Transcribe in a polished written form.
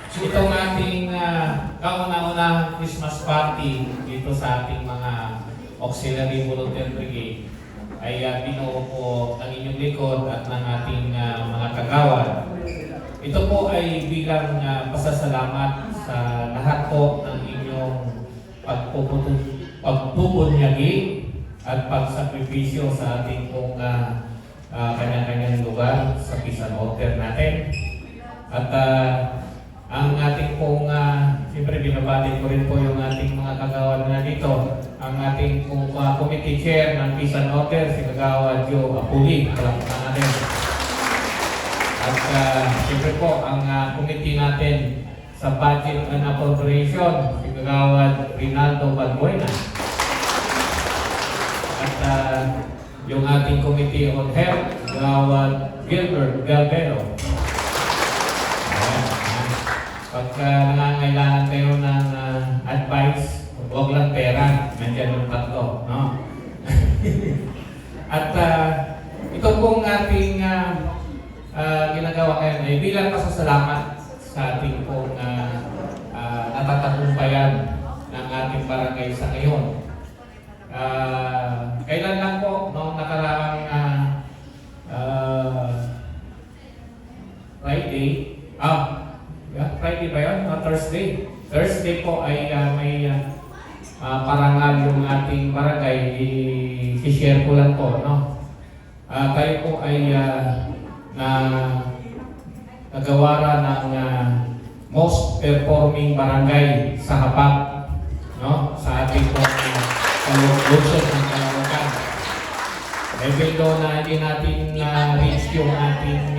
Itong ating kauna-unahang Christmas party dito sa ating mga Auxiliary Volunteer Brigade ay binuo po ng inyong likod at ng ating mga kagawad. Ito po ay bilang pasasalamat sa lahat po ng inyong pagpupunyagi at pagsakripisyo sa ating pong kanya-kanyang lugar sa peace and order natin. At ang ating pong, siyempre binabati ko rin po yung ating mga kagawad na dito. Ang ating pong committee chair ng Peace and Order, si Kagawad Joe Apuli. Palakpakan natin. At siyempre po, ang committee natin sa Budget and Appropriation, si Kagawad Rinaldo Balbuena. At yung ating Committee on Health, Kagawad Gilbert Galvero. Pagka nangangailangan kayo ng advice, huwag lang pera, nandiyan yung tatlo. No? At ito pong ating ginagawa ngayon ay bilang pasasalamat sa ating pong natatagumpayan ng ating barangay sa ngayon. Kailan lang po, noong nakaraang Friday ba yun? Thursday. Thursday po ay may parangal yung ating barangay. I-share ko lang po. No? Tayo po ay nagawara ng most performing barangay sa Hapak. No? Sa ating po lungsod ng Caloocan. Even though na hindi natin reach yung ating